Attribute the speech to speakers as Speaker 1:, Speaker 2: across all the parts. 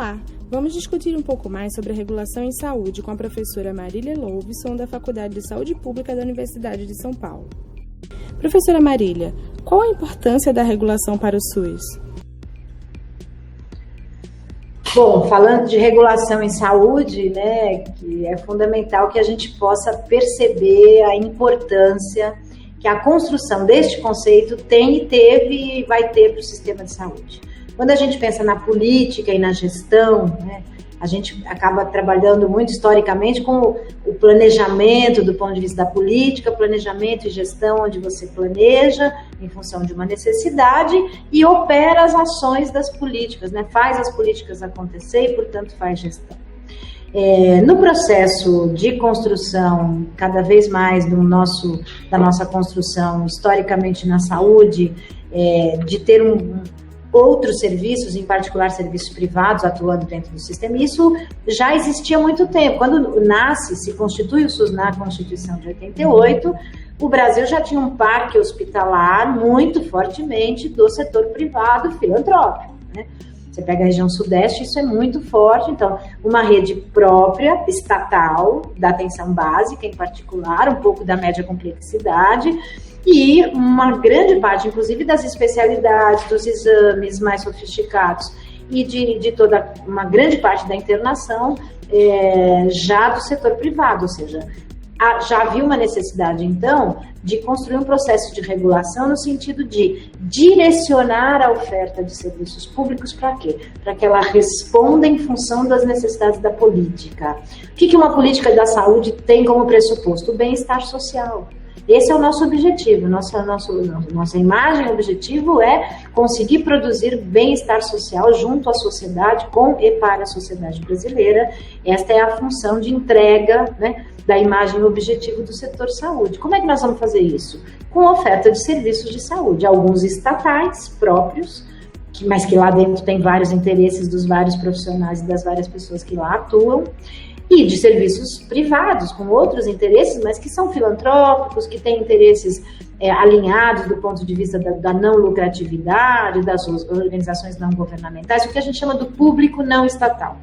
Speaker 1: Olá, vamos discutir um pouco mais sobre a regulação em saúde com a professora Marília Louveson, da Faculdade de Saúde Pública da Universidade de São Paulo. Professora Marília, qual a importância da regulação para o SUS?
Speaker 2: Bom, falando de regulação em saúde, né, que é fundamental que a gente possa perceber a importância que a construção deste conceito tem e teve e vai ter para o sistema de saúde. Quando a gente pensa na política e na gestão, né, a gente acaba trabalhando muito historicamente com o planejamento do ponto de vista da política, planejamento e gestão, onde você planeja em função de uma necessidade e opera as ações das políticas, né, faz as políticas acontecer e, portanto, faz gestão. No processo de construção, cada vez mais da nossa construção historicamente na saúde, de ter outros serviços, em particular serviços privados, atuando dentro do sistema, isso já existia há muito tempo. Quando se constitui o SUS na Constituição de 88, o Brasil já tinha um parque hospitalar muito fortemente do setor privado filantrópico, né? Você pega a região sudeste, isso é muito forte, então uma rede própria, estatal, da atenção básica em particular, um pouco da média complexidade, e uma grande parte, inclusive, das especialidades, dos exames mais sofisticados e de toda uma grande parte da internação já do setor privado, ou seja, já havia uma necessidade, então, de construir um processo de regulação no sentido de direcionar a oferta de serviços públicos para quê? Para que ela responda em função das necessidades da política. O que uma política da saúde tem como pressuposto? O bem-estar social. Esse é o nosso objetivo, nossa imagem, objetivo é conseguir produzir bem-estar social junto à sociedade, com e para a sociedade brasileira. Esta é a função de entrega, né, da imagem objetivo do setor saúde. Como é que nós vamos fazer isso? Com oferta de serviços de saúde, alguns estatais próprios, mas que lá dentro tem vários interesses dos vários profissionais e das várias pessoas que lá atuam, e de serviços privados, com outros interesses, mas que são filantrópicos, que têm interesses alinhados do ponto de vista da não lucratividade, das organizações não governamentais, o que a gente chama do público não estatal.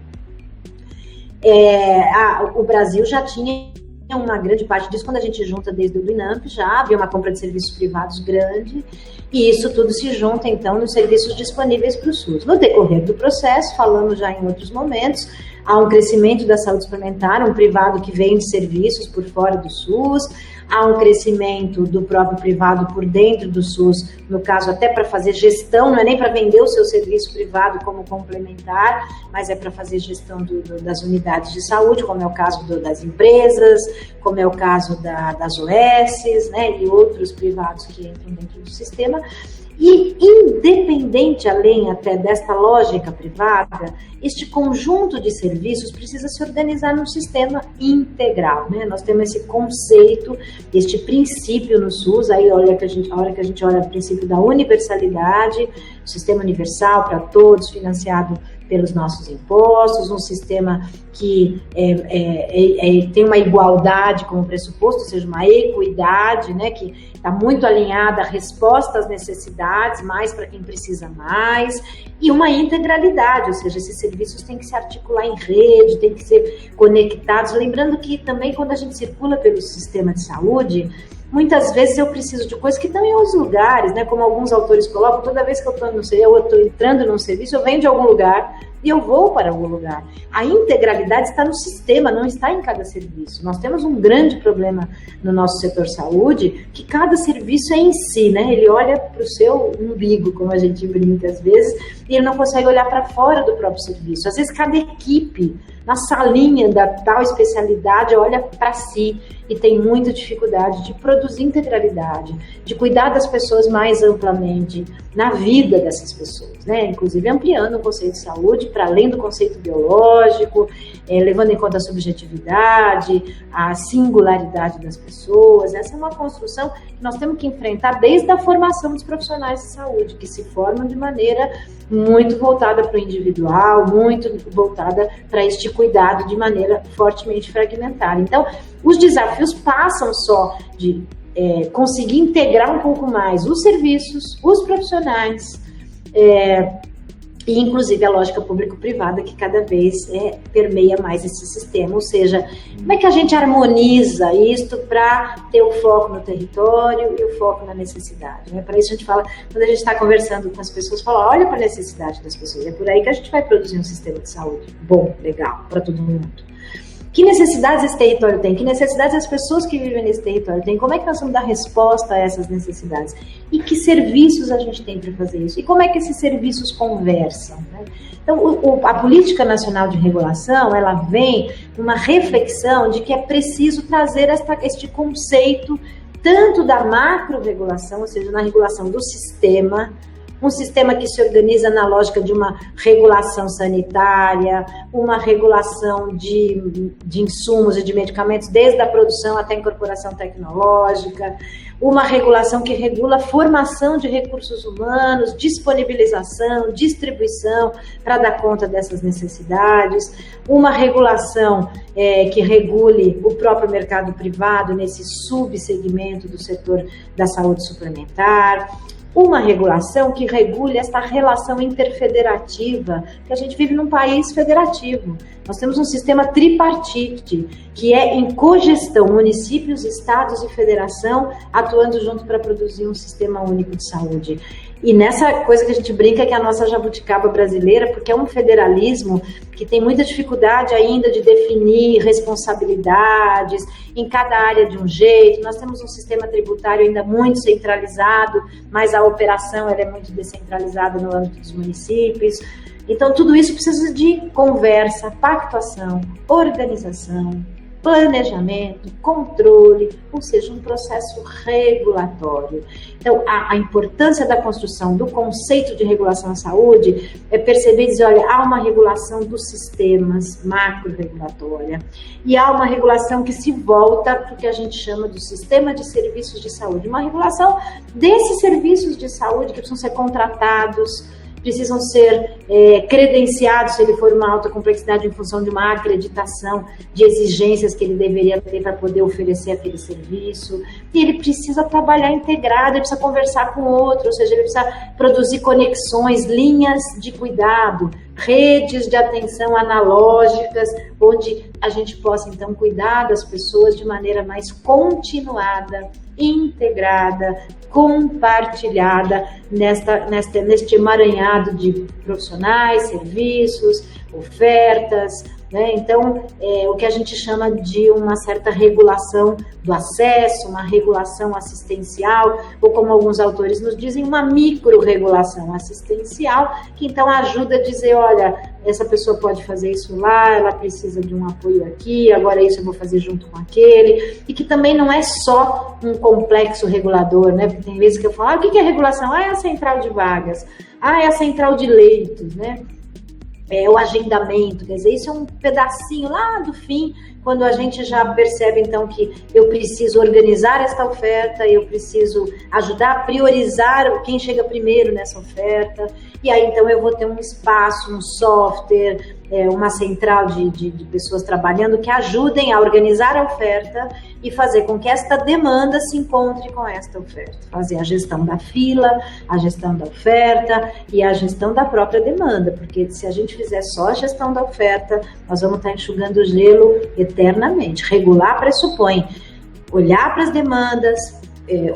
Speaker 2: O Brasil já tinha uma grande parte disso, quando a gente junta desde o INAMP, já havia uma compra de serviços privados grande, e isso tudo se junta, então, nos serviços disponíveis para o SUS. No decorrer do processo, falamos já em outros momentos, há um crescimento da saúde suplementar, um privado que vende serviços por fora do SUS, há um crescimento do próprio privado por dentro do SUS, no caso até para fazer gestão, não é nem para vender o seu serviço privado como complementar, mas é para fazer gestão das unidades de saúde, como é o caso das empresas, como é o caso das OS, né, e outros privados que entram dentro do sistema. E independente, além até desta lógica privada, este conjunto de serviços precisa se organizar num sistema integral, né? Nós temos esse conceito, este princípio no SUS, aí a hora que a gente olha o princípio da universalidade, o sistema universal para todos, financiado pelos nossos impostos, um sistema que tem uma igualdade como pressuposto, ou seja, uma equidade, né, que está muito alinhada à resposta às necessidades, mais para quem precisa mais, e uma integralidade, ou seja, esses serviços têm que se articular em rede, têm que ser conectados, lembrando que também quando a gente circula pelo sistema de saúde, muitas vezes eu preciso de coisas que estão em outros lugares, né? Como alguns autores colocam, toda vez que eu estou entrando num serviço, eu venho de algum lugar e eu vou para algum lugar. A integralidade está no sistema, não está em cada serviço. Nós temos um grande problema no nosso setor saúde, que cada serviço é em si, né? Ele olha para o seu umbigo, como a gente brinca às vezes, e ele não consegue olhar para fora do próprio serviço. Às vezes cada equipe, na salinha da tal especialidade, olha para si e tem muita dificuldade de produzir integralidade, de cuidar das pessoas mais amplamente na vida dessas pessoas, né? Inclusive ampliando o conceito de saúde para além do conceito biológico, levando em conta a subjetividade, a singularidade das pessoas. Essa é uma construção que nós temos que enfrentar desde a formação dos profissionais de saúde, que se formam de maneira muito voltada para o individual, muito voltada para este cuidado de maneira fortemente fragmentada. Então, os desafios passam só de conseguir integrar um pouco mais os serviços, os profissionais, e inclusive a lógica público-privada que cada vez permeia mais esse sistema, ou seja, como é que a gente harmoniza isto para ter o foco no território e o foco na necessidade, né? Para isso a gente fala, quando a gente está conversando com as pessoas, fala, olha para a necessidade das pessoas, é por aí que a gente vai produzir um sistema de saúde bom, legal, para todo mundo. Que necessidades esse território tem? Que necessidades as pessoas que vivem nesse território têm? Como é que nós vamos dar resposta a essas necessidades? E que serviços a gente tem para fazer isso? E como é que esses serviços conversam, né? Então, a Política Nacional de Regulação, ela vem uma reflexão de que é preciso trazer este conceito tanto da macro-regulação, ou seja, na regulação do sistema, um sistema que se organiza na lógica de uma regulação sanitária, uma regulação de insumos e de medicamentos, desde a produção até a incorporação tecnológica, uma regulação que regula a formação de recursos humanos, disponibilização, distribuição, para dar conta dessas necessidades, uma regulação que regule o próprio mercado privado nesse subsegmento do setor da saúde suplementar, uma regulação que regule esta relação interfederativa, que a gente vive num país federativo. Nós temos um sistema tripartite, que é em cogestão, municípios, estados e federação, atuando junto para produzir um sistema único de saúde. E nessa coisa que a gente brinca que é a nossa jabuticaba brasileira, porque é um federalismo que tem muita dificuldade ainda de definir responsabilidades em cada área de um jeito. Nós temos um sistema tributário ainda muito centralizado, mas a operação ela é muito descentralizada no âmbito dos municípios. Então, tudo isso precisa de conversa, pactuação, organização, planejamento, controle, ou seja, um processo regulatório. Então, a importância da construção do conceito de regulação à saúde é perceber e dizer, olha, há uma regulação dos sistemas, macro-regulatória, e há uma regulação que se volta para o que a gente chama do sistema de serviços de saúde, uma regulação desses serviços de saúde que precisam ser contratados, precisam ser credenciados se ele for uma alta complexidade em função de uma acreditação de exigências que ele deveria ter para poder oferecer aquele serviço. E ele precisa trabalhar integrado, ele precisa conversar com o outro, ou seja, ele precisa produzir conexões, linhas de cuidado, redes de atenção analógicas, onde a gente possa, então, cuidar das pessoas de maneira mais continuada, integrada, compartilhada neste emaranhado de profissionais, serviços, ofertas, né? Então, o que a gente chama de uma certa regulação do acesso, uma regulação assistencial, ou como alguns autores nos dizem, uma micro-regulação assistencial, que então ajuda a dizer, olha, essa pessoa pode fazer isso lá, ela precisa de um apoio aqui, agora isso eu vou fazer junto com aquele, e que também não é só um complexo regulador, né? Porque tem vezes que eu falo, o que é regulação? É a central de vagas, é a central de leitos, né? O agendamento, quer dizer, isso é um pedacinho lá do fim, quando a gente já percebe, então, que eu preciso organizar esta oferta, eu preciso ajudar a priorizar quem chega primeiro nessa oferta, e aí, então, eu vou ter um espaço, um software, uma central de pessoas trabalhando que ajudem a organizar a oferta e fazer com que esta demanda se encontre com esta oferta. Fazer a gestão da fila, a gestão da oferta e a gestão da própria demanda, porque se a gente fizer só a gestão da oferta, nós vamos estar enxugando o gelo eternamente. Regular pressupõe olhar para as demandas,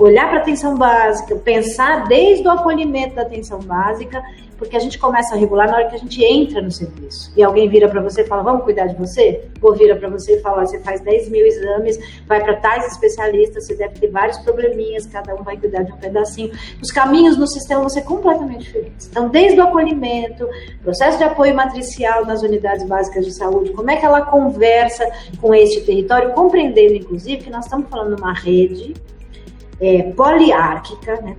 Speaker 2: olhar para a atenção básica, pensar desde o acolhimento da atenção básica, porque a gente começa a regular na hora que a gente entra no serviço. E alguém vira para você e fala, vamos cuidar de você? Ou vira para você e fala, você faz 10 mil exames, vai para tais especialistas, você deve ter vários probleminhas, cada um vai cuidar de um pedacinho. Os caminhos no sistema vão ser completamente diferentes. Então, desde o acolhimento, processo de apoio matricial nas unidades básicas de saúde, como é que ela conversa com este território, compreendendo, inclusive, que nós estamos falando de uma rede poliárquica, né?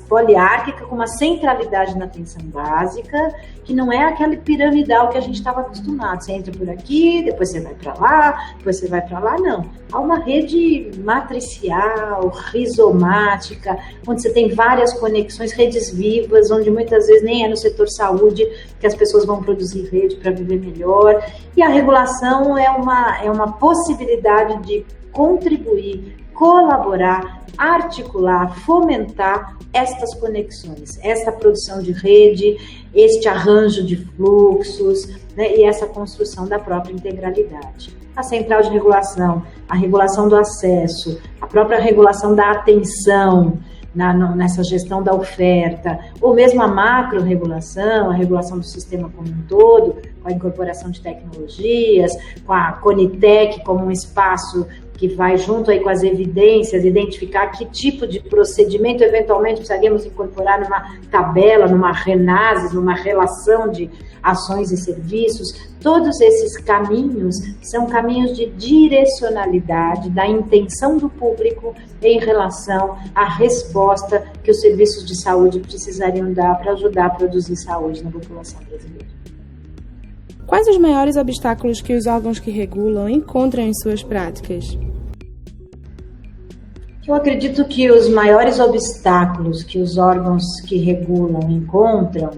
Speaker 2: Poliárquica com uma centralidade na atenção básica, que não é aquele piramidal que a gente estava acostumado. Você entra por aqui, depois você vai para lá, depois você vai para lá, não. Há uma rede matricial, rizomática, onde você tem várias conexões, redes vivas, onde muitas vezes nem é no setor saúde que as pessoas vão produzir rede para viver melhor. E a regulação é uma possibilidade de contribuir colaborar, articular, fomentar estas conexões, esta produção de rede, este arranjo de fluxos, né, e essa construção da própria integralidade. A central de regulação, a regulação do acesso, a própria regulação da atenção nessa gestão da oferta, ou mesmo a macro-regulação, a regulação do sistema como um todo, com a incorporação de tecnologias, com a Conitec como um espaço que vai junto aí com as evidências, identificar que tipo de procedimento eventualmente precisaríamos incorporar numa tabela, numa RENASES, numa relação de ações e serviços. Todos esses caminhos são caminhos de direcionalidade da intenção do público em relação à resposta que os serviços de saúde precisariam dar para ajudar a produzir saúde na população brasileira.
Speaker 1: Quais os maiores obstáculos que os órgãos que regulam encontram em suas práticas?
Speaker 2: Eu acredito que os maiores obstáculos que os órgãos que regulam encontram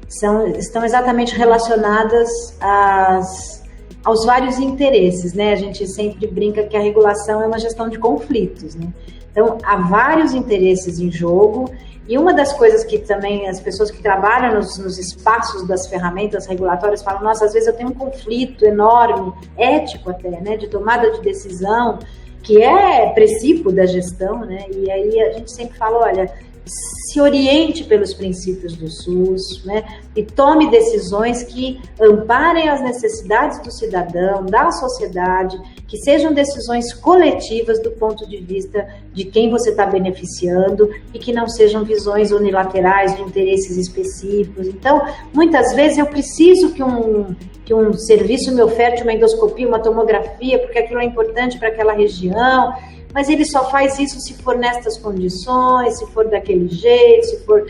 Speaker 2: estão exatamente relacionadas aos vários interesses, né? A gente sempre brinca que a regulação é uma gestão de conflitos, né? Então, há vários interesses em jogo, e uma das coisas que também as pessoas que trabalham nos espaços das ferramentas regulatórias falam, nossa, às vezes eu tenho um conflito enorme, ético até, né, de tomada de decisão, que é princípio da gestão, né? E aí a gente sempre fala, olha, se oriente pelos princípios do SUS, né? E tome decisões que amparem as necessidades do cidadão, da sociedade, que sejam decisões coletivas do ponto de vista de quem você está beneficiando e que não sejam visões unilaterais de interesses específicos. Então, muitas vezes eu preciso que um serviço me oferte uma endoscopia, uma tomografia, porque aquilo é importante para aquela região, mas ele só faz isso se for nestas condições, se for daquele jeito, se for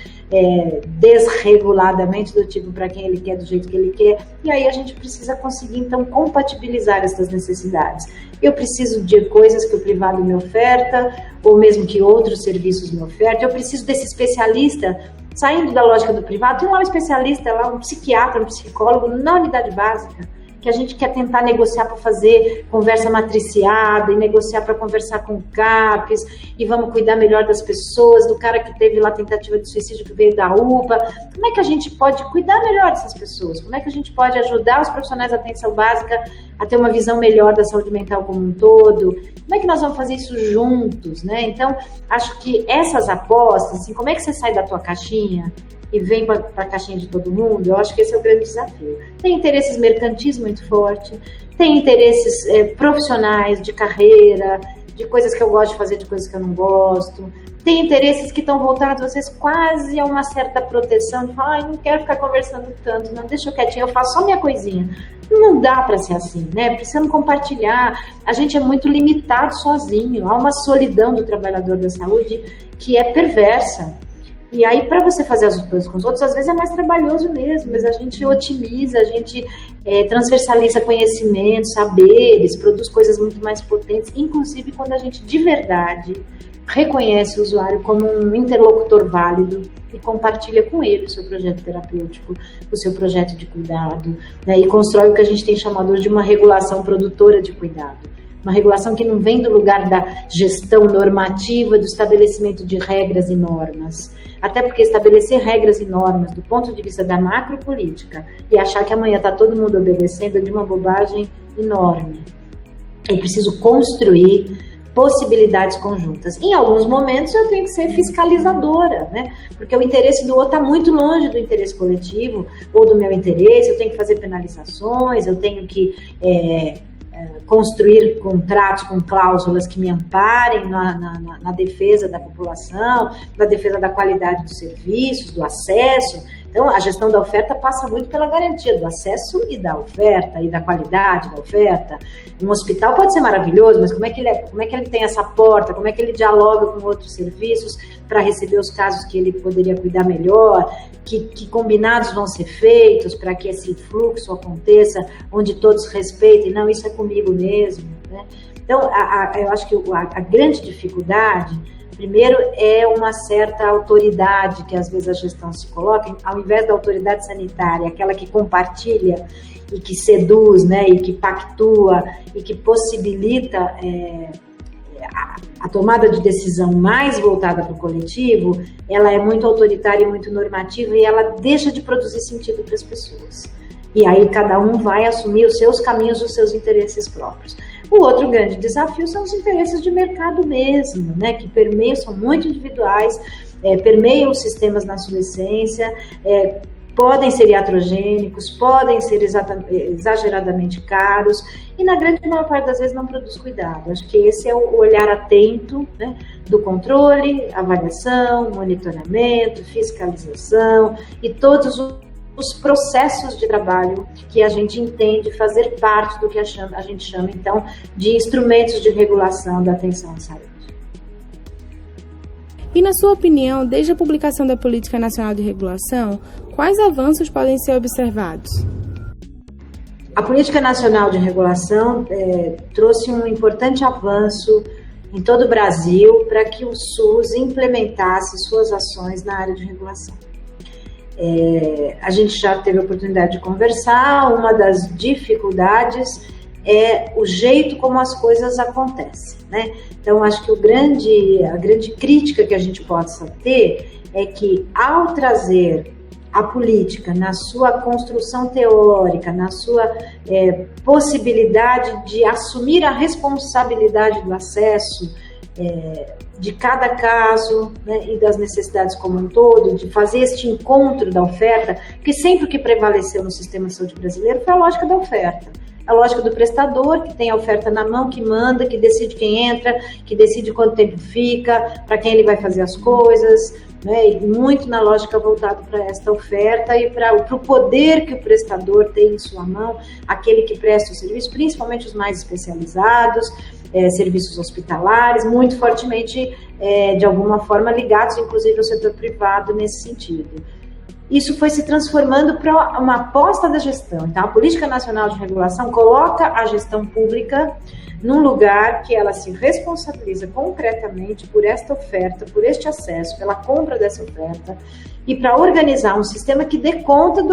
Speaker 2: desreguladamente do tipo para quem ele quer, do jeito que ele quer. E aí a gente precisa conseguir, então, compatibilizar essas necessidades. Eu preciso de coisas que o privado me oferta, ou mesmo que outros serviços me ofertem. Eu preciso desse especialista, saindo da lógica do privado. Tem lá um especialista, lá um psiquiatra, um psicólogo na unidade básica, que a gente quer tentar negociar para fazer conversa matriciada e negociar para conversar com o CAPES e vamos cuidar melhor das pessoas, do cara que teve lá tentativa de suicídio que veio da UPA. Como é que a gente pode cuidar melhor dessas pessoas? Como é que a gente pode ajudar os profissionais da atenção básica a ter uma visão melhor da saúde mental como um todo? Como é que nós vamos fazer isso juntos, né? Então, acho que essas apostas, assim, como é que você sai da tua caixinha e vem para a caixinha de todo mundo, eu acho que esse é o grande desafio. Tem interesses mercantis muito forte, tem interesses profissionais, de carreira, de coisas que eu gosto de fazer, de coisas que eu não gosto, tem interesses que estão voltados, às vezes, quase a uma certa proteção, de falar, não quero ficar conversando tanto, não, deixa eu quietinho, eu faço só minha coisinha. Não dá para ser assim, né? Precisamos compartilhar, a gente é muito limitado sozinho, há uma solidão do trabalhador da saúde que é perversa. E aí, para você fazer as coisas com os outros, às vezes é mais trabalhoso mesmo, mas a gente otimiza, a gente transversaliza conhecimentos, saberes, produz coisas muito mais potentes, inclusive quando a gente de verdade reconhece o usuário como um interlocutor válido e compartilha com ele o seu projeto terapêutico, o seu projeto de cuidado, né, e constrói o que a gente tem chamado de uma regulação produtora de cuidado. Uma regulação que não vem do lugar da gestão normativa, do estabelecimento de regras e normas. Até porque estabelecer regras e normas do ponto de vista da macropolítica e achar que amanhã está todo mundo obedecendo é de uma bobagem enorme. É preciso construir possibilidades conjuntas. Em alguns momentos eu tenho que ser fiscalizadora, né? Porque o interesse do outro está muito longe do interesse coletivo ou do meu interesse, eu tenho que fazer penalizações, eu tenho que construir contratos com cláusulas que me amparem na defesa da população, na defesa da qualidade dos serviços, do acesso. Então, a gestão da oferta passa muito pela garantia do acesso e da oferta, e da qualidade da oferta. Um hospital pode ser maravilhoso, mas como é que ele tem essa porta, como é que ele dialoga com outros serviços para receber os casos que ele poderia cuidar melhor, que combinados vão ser feitos para que esse fluxo aconteça, onde todos respeitem, não, isso é comigo mesmo, né? Então, eu acho que a grande dificuldade, primeiro, é uma certa autoridade que às vezes a gestão se coloca, ao invés da autoridade sanitária, aquela que compartilha e que seduz, né, e que pactua e que possibilita a tomada de decisão mais voltada para o coletivo, ela é muito autoritária e muito normativa e ela deixa de produzir sentido para as pessoas. E aí cada um vai assumir os seus caminhos, os seus interesses próprios. O outro grande desafio são os interesses de mercado mesmo, né, que permeiam, são muito individuais, permeiam os sistemas na sua essência, podem ser iatrogênicos, podem ser exageradamente caros e na grande maior parte das vezes não produz cuidado. Acho que esse é o olhar atento, né, do controle, avaliação, monitoramento, fiscalização e todos os processos de trabalho que a gente entende fazer parte do que a gente chama então de instrumentos de regulação da atenção à saúde.
Speaker 1: E, na sua opinião, desde a publicação da Política Nacional de Regulação, quais avanços podem ser observados?
Speaker 2: A Política Nacional de Regulação trouxe um importante avanço em todo o Brasil para que o SUS implementasse suas ações na área de regulação. A gente já teve a oportunidade de conversar, uma das dificuldades é o jeito como as coisas acontecem, né? Então, acho que a grande crítica que a gente possa ter é que, ao trazer a política na sua construção teórica, na sua possibilidade de assumir a responsabilidade do acesso de cada caso, né, e das necessidades como um todo, de fazer este encontro da oferta, porque sempre o que prevaleceu no sistema de saúde brasileiro foi a lógica da oferta. A lógica do prestador, que tem a oferta na mão, que manda, que decide quem entra, que decide quanto tempo fica, para quem ele vai fazer as coisas, né? E muito na lógica voltada para esta oferta e para o poder que o prestador tem em sua mão, aquele que presta o serviço, principalmente os mais especializados, serviços hospitalares, muito fortemente, de alguma forma, ligados, inclusive, ao setor privado nesse sentido. Isso foi se transformando para uma aposta da gestão. Então, a Política Nacional de Regulação coloca a gestão pública num lugar que ela se responsabiliza concretamente por esta oferta, por este acesso, pela compra dessa oferta, e para organizar um sistema que dê conta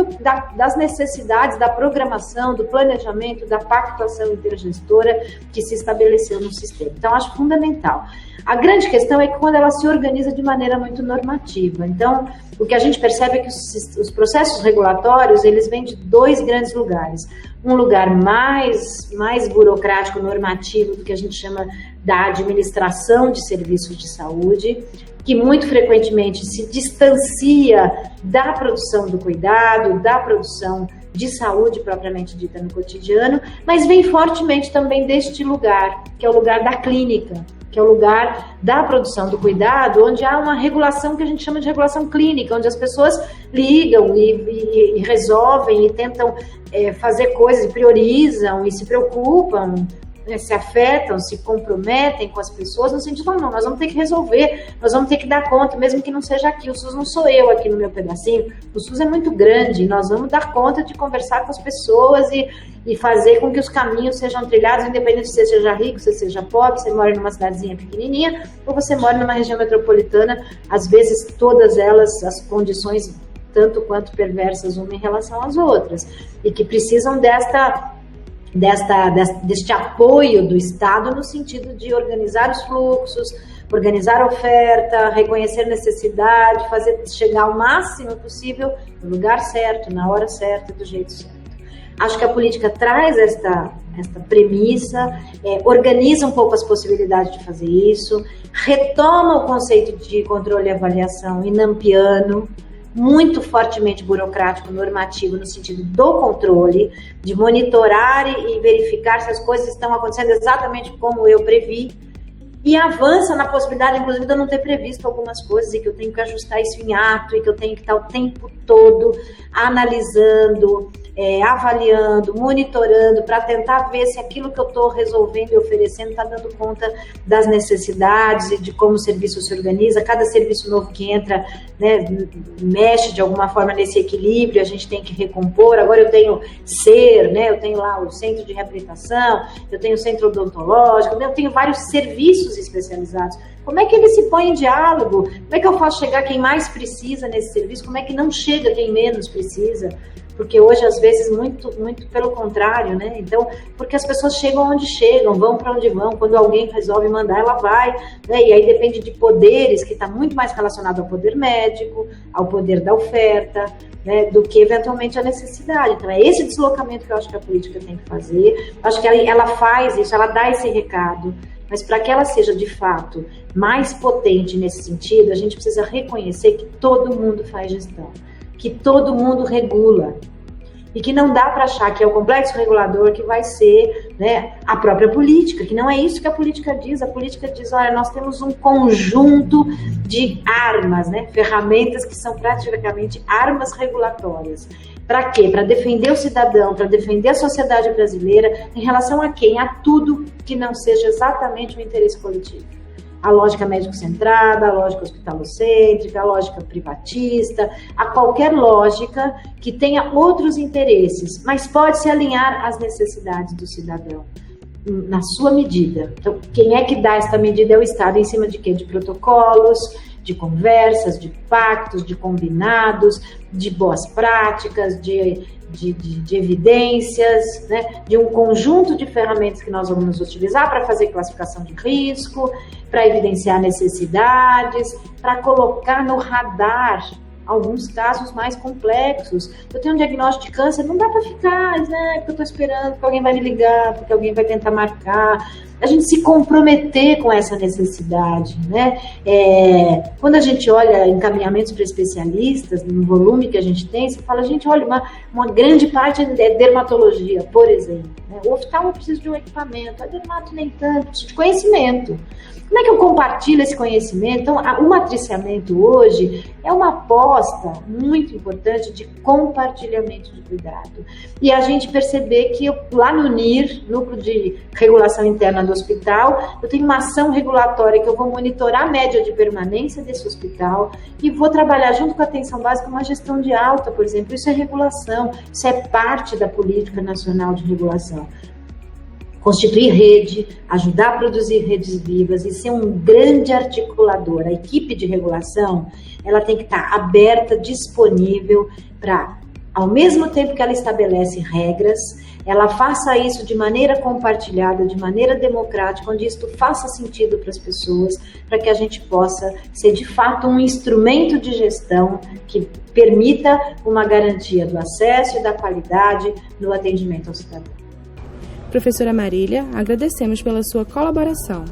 Speaker 2: das necessidades, da programação, do planejamento, da pactuação intergestora que se estabeleceu no sistema. Então, acho fundamental. A grande questão é que quando ela se organiza de maneira muito normativa. Então, o que a gente percebe é que os processos regulatórios, eles vêm de dois grandes lugares. Um lugar mais burocrático, normativo, do que a gente chama da administração de serviços de saúde, que muito frequentemente se distancia da produção do cuidado, da produção de saúde propriamente dita no cotidiano, mas vem fortemente também deste lugar, que é o lugar da clínica, que é o lugar da produção do cuidado, onde há uma regulação que a gente chama de regulação clínica, onde as pessoas ligam e resolvem e tentam fazer coisas, e priorizam e se preocupam, né, se afetam, se comprometem com as pessoas, no sentido de, não, nós vamos ter que resolver, nós vamos ter que dar conta, mesmo que não seja aqui. O SUS não sou eu aqui no meu pedacinho, o SUS é muito grande, nós vamos dar conta de conversar com as pessoas e fazer com que os caminhos sejam trilhados, independente se você seja rico, se você seja pobre, se você mora numa cidadezinha pequenininha, ou você mora numa região metropolitana, às vezes todas elas, as condições tanto quanto perversas uma em relação às outras, e que precisam deste apoio do Estado no sentido de organizar os fluxos, organizar a oferta, reconhecer necessidade, fazer chegar ao máximo possível no lugar certo, na hora certa, do jeito certo. Acho que a política traz esta premissa, organiza um pouco as possibilidades de fazer isso, retoma o conceito de controle e avaliação inampiano, muito fortemente burocrático, normativo, no sentido do controle, de monitorar e verificar se as coisas estão acontecendo exatamente como eu previ, e avança na possibilidade, inclusive, de eu não ter previsto algumas coisas e que eu tenho que ajustar isso em ato e que eu tenho que estar o tempo todo analisando, avaliando, monitorando, para tentar ver se aquilo que eu estou resolvendo e oferecendo está dando conta das necessidades e de como o serviço se organiza. Cada serviço novo que entra, né, mexe de alguma forma nesse equilíbrio, a gente tem que recompor. Agora eu tenho né, eu tenho lá o centro de reabilitação, eu tenho o centro odontológico, eu tenho vários serviços especializados. Como é que ele se põe em diálogo? Como é que eu faço chegar quem mais precisa nesse serviço? Como é que não chega quem menos precisa? porque hoje, às vezes, muito pelo contrário, né? Então, porque as pessoas chegam onde chegam, vão para onde vão, quando alguém resolve mandar, ela vai, né? E aí depende de poderes, que está muito mais relacionado ao poder médico, ao poder da oferta, né, do que eventualmente a necessidade. Então é esse deslocamento que eu acho que a política tem que fazer. Acho que ela faz isso, ela dá esse recado, mas para que ela seja de fato mais potente nesse sentido, a gente precisa reconhecer que todo mundo faz gestão, que todo mundo regula, e que não dá para achar que é o complexo regulador que vai ser, né, a própria política, que não é isso que a política diz. A política diz, olha, nós temos um conjunto de armas, né, ferramentas que são praticamente armas regulatórias. Para quê? Para defender o cidadão, para defender a sociedade brasileira em relação a quem? A tudo que não seja exatamente o interesse coletivo. A lógica médico-centrada, a lógica hospitalocêntrica, a lógica privatista, a qualquer lógica que tenha outros interesses, mas pode se alinhar às necessidades do cidadão, na sua medida. Então, quem é que dá essa medida é o Estado, em cima de quê? De protocolos, de conversas, de pactos, de combinados, de boas práticas, de evidências, né, de um conjunto de ferramentas que nós vamos utilizar para fazer classificação de risco, para evidenciar necessidades, para colocar no radar alguns casos mais complexos. Eu tenho um diagnóstico de câncer, não dá para ficar, né, porque eu estou esperando, porque alguém vai me ligar, porque alguém vai tentar marcar. A gente se comprometer com essa necessidade, né? Quando a gente olha encaminhamentos para especialistas, no volume que a gente tem, você fala, gente, olha, uma grande parte é dermatologia, por exemplo, né? O oftalmo precisa de um equipamento, a dermato nem tanto, precisa de conhecimento. Como é que eu compartilho esse conhecimento? Então, o matriciamento hoje é uma aposta muito importante de compartilhamento de cuidado. E a gente perceber que lá no NIR, Núcleo de Regulação Interna do Hospital, eu tenho uma ação regulatória que eu vou monitorar a média de permanência desse hospital e vou trabalhar junto com a atenção básica uma gestão de alta, por exemplo. Isso é regulação, isso é parte da política nacional de regulação. Constituir rede, ajudar a produzir redes vivas e ser um grande articulador. A equipe de regulação, ela tem que estar aberta, disponível para, ao mesmo tempo que ela estabelece regras, ela faça isso de maneira compartilhada, de maneira democrática, onde isso faça sentido para as pessoas, para que a gente possa ser de fato um instrumento de gestão que permita uma garantia do acesso e da qualidade no atendimento ao cidadão.
Speaker 1: Professora Marília, agradecemos pela sua colaboração.